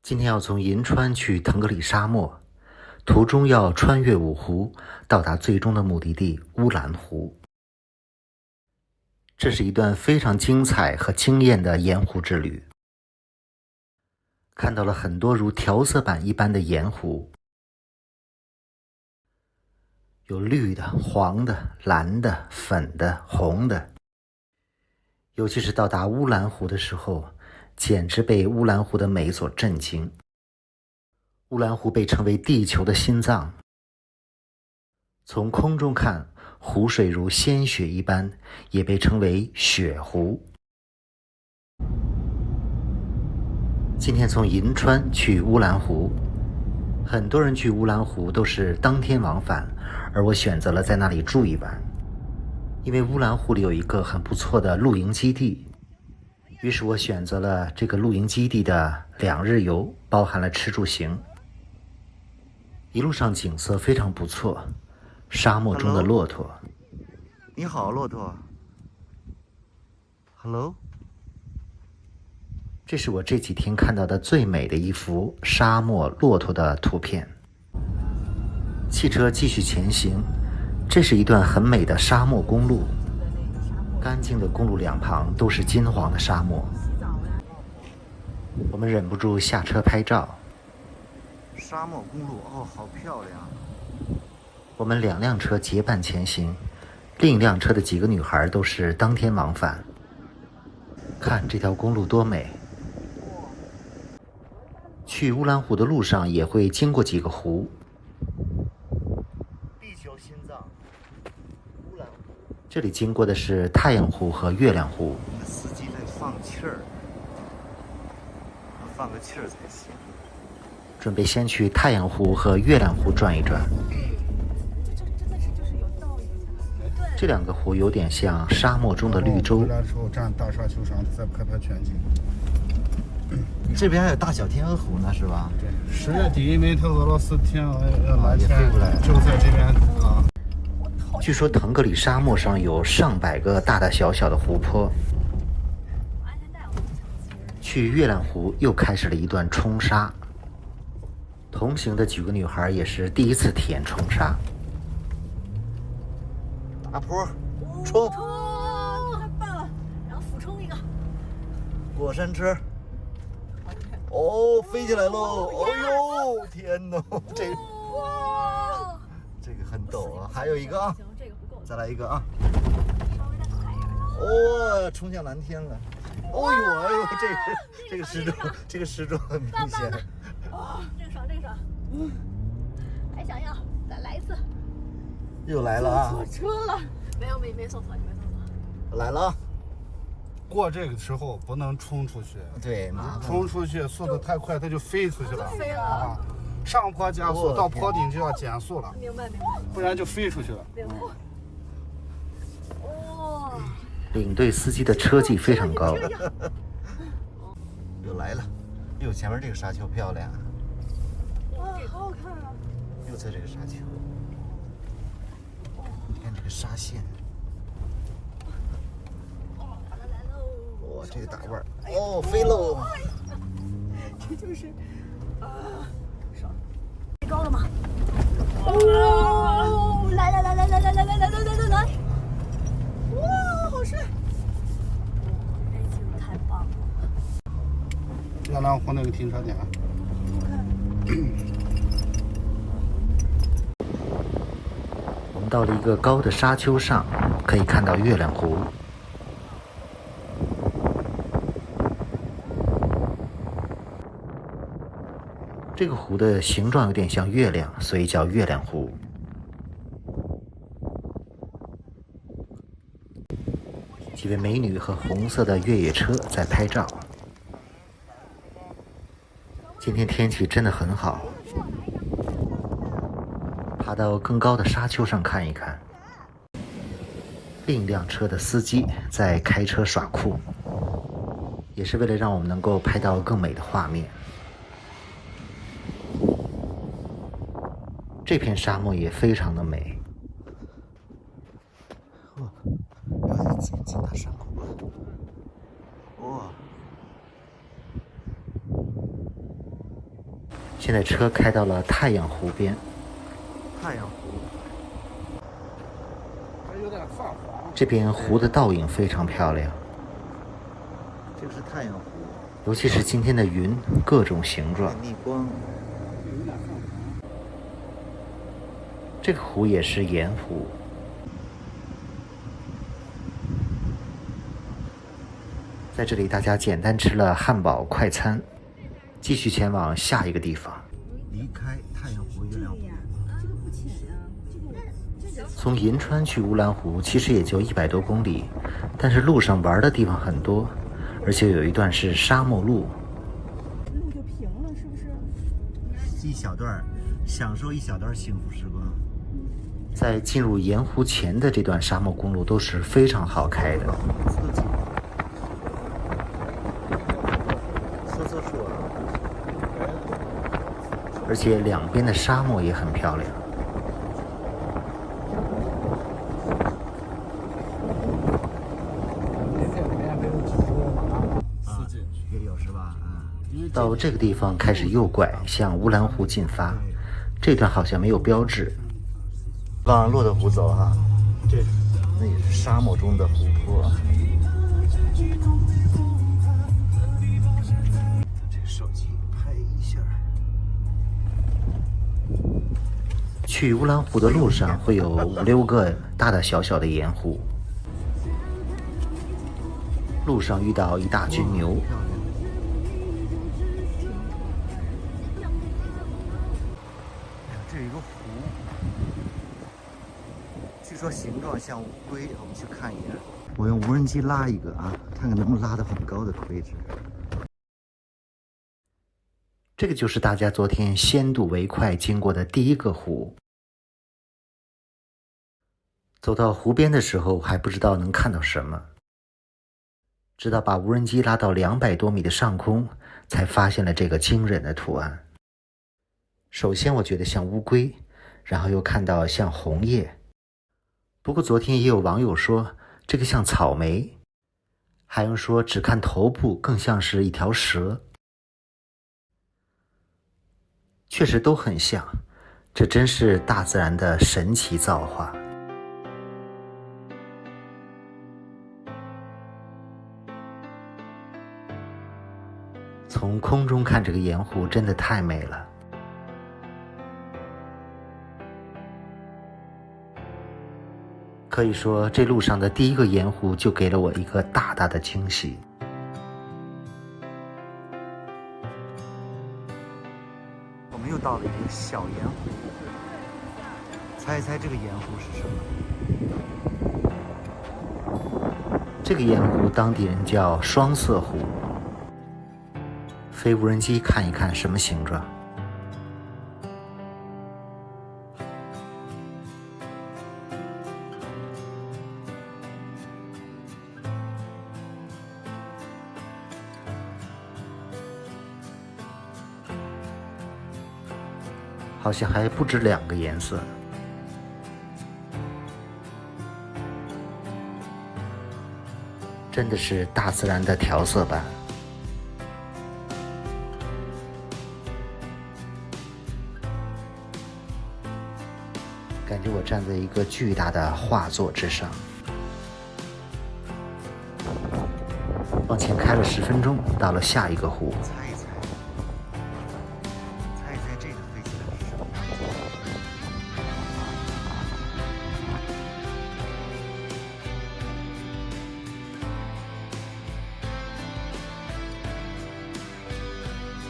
今天要从银川去腾格里沙漠，途中要穿越5湖，到达最终的目的地乌兰湖。这是一段非常精彩和惊艳的盐湖之旅，看到了很多如调色板一般的盐湖，有绿的、黄的、蓝的、粉的、红的。尤其是到达乌兰湖的时候，简直被乌兰湖的美所震惊。乌兰湖被称为地球的心脏，从空中看，湖水如鲜血一般，也被称为血湖。今天从银川去乌兰湖，很多人去乌兰湖都是当天往返，而我选择了在那里住一晚，因为乌兰湖里有一个很不错的露营基地，于是我选择了这个露营基地的2日游，包含了吃住行。一路上景色非常不错，沙漠中的骆驼。你好，骆驼。Hello。这是我这几天看到的最美的一幅沙漠骆驼的图片。汽车继续前行，这是一段很美的沙漠公路，干净的公路两旁都是金黄的沙漠。我们忍不住下车拍照。沙漠公路哦，好漂亮。我们2辆车结伴前行，另一辆车的几个女孩都是当天往返。看这条公路多美！去乌兰湖的路上也会经过几个湖。地球心脏，乌兰湖。这里经过的是太阳湖和月亮湖。司机在放气儿，放个气儿才行。准备先去太阳湖和月亮湖转一转。这2个湖有点像沙漠中的绿洲。回来之后站大沙丘上再拍拍全景。这边还有大小天鹅湖呢，是吧？对，10月底因为它俄罗斯天鹅要来也飞过来，就在这边啊。据说腾格里沙漠上有上百个大大小小的湖泊。去月亮湖又开始了一段冲沙。同行的几个女孩也是第一次体验冲沙。大坡，冲！太棒了！然后俯冲一个。过山车。哦，飞起来喽！哦呦，天哪，这个很陡啊！还有一个啊，再来一个啊！哇，冲向蓝天了！哦呦，哎呦，这个失重很明显。哦，这个爽，这个爽。还想要再来一次。又来了啊！坐错车了，没坐错，你没坐错。来了啊！过这个时候不能冲出去，对，冲出去速度太快，它就飞出去了。飞了啊！上坡加速，到坡顶就要减速了。明白。不然就飞出去了。明白。哇！领队司机的车技非常高。又来了，哟，前面这个沙丘漂亮。哇，好好看啊！又在这个沙丘，你看这个沙线。哇，这个大腕儿，哦，飞喽！这就是爽。太高了吗？哦，来！哇，好帅！这景太棒了。月亮湖那个停车点。我们到了一个高的沙丘上，可以看到月亮湖。这个湖的形状有点像月亮，所以叫月亮湖。几位美女和红色的越野车在拍照。今天天气真的很好，爬到更高的沙丘上看一看。另一辆车的司机在开车耍酷，也是为了让我们能够拍到更美的画面。这片沙漠也非常的美。要进大山谷了。哇！现在车开到了太阳湖边，太阳湖，还有点泛黄。这边湖的倒影非常漂亮，这个是太阳湖，尤其是今天的云，各种形状。逆光。有点泛黄。这个湖也是盐湖。在这里，大家简单吃了汉堡快餐，继续前往下一个地方。离开太阳湖月亮湖，这个不浅呀，这个从银川去乌兰湖其实也就100多公里，但是路上玩的地方很多，而且有一段是沙漠路。路就平了，是不是？一小段享受一小段幸福时光。在进入盐湖前的这段沙漠公路都是非常好开的。刺激。说错处了。而且两边的沙漠也很漂亮。也有是吧？到这个地方开始右拐，向乌兰湖进发。这段好像没有标志。往骆驼湖走哈，这那也是沙漠中的湖泊。这手机拍一下。去乌兰湖的路上会有5、6个大大小小的盐湖。路上遇到一大群牛。这有一个湖，据说形状像乌龟，我们去看一眼。我用无人机拉一个啊，看看能不能拉到很高的位置。这个就是大家昨天先睹为快经过的第一个湖。走到湖边的时候还不知道能看到什么，直到把无人机拉到200多米的上空，才发现了这个惊人的图案。首先我觉得像乌龟，然后又看到像红叶。不过昨天也有网友说这个像草莓，还有说只看头部更像是一条蛇。确实都很像，这真是大自然的神奇造化。从空中看这个盐湖真的太美了。可以说这路上的第一个盐湖就给了我一个大大的惊喜。我们又到了一个小盐湖，猜一猜这个盐湖是什么？这个盐湖当地人叫双色湖。飞无人机看一看什么形状。好像还不止2个颜色。真的是大自然的调色板。感觉我站在一个巨大的画作之上。往前开了10分钟，到了下一个湖。猜一猜，猜一猜这个飞起来是什么样子？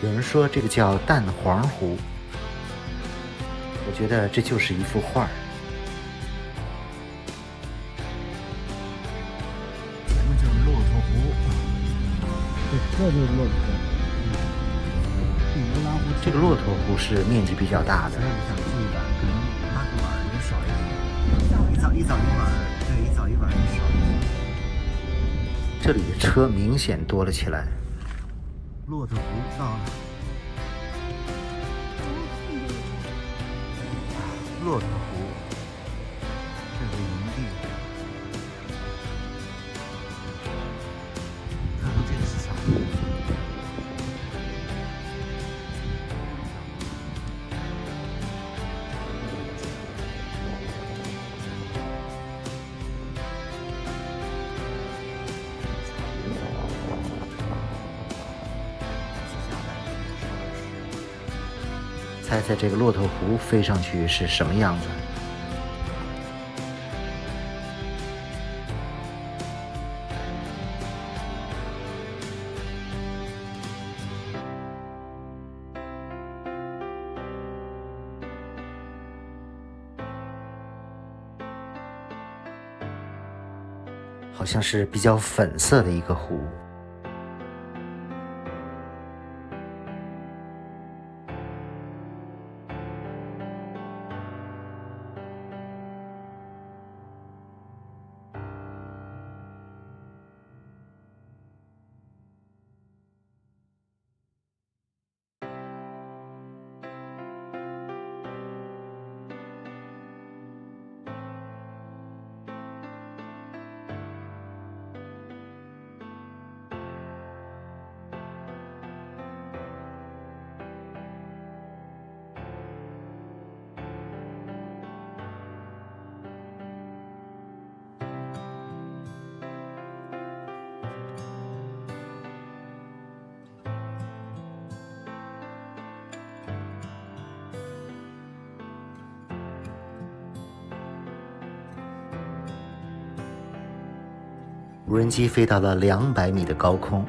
有人说这个叫蛋黄湖，我觉得这就是一幅画。咱们叫骆驼湖。对，这就是骆驼湖。乌兰湖这个骆驼湖是面积比较大的。所以我想注意点，可能拉个碗人少一点。一早一晚，对，一早一晚人少一点。这里的车明显多了起来。骆驼湖到了。骆驼湖，这是营地。看看这个是啥？猜猜这个骆驼湖飞上去是什么样子？好像是比较粉色的一个湖。无人机飞到了200米的高空，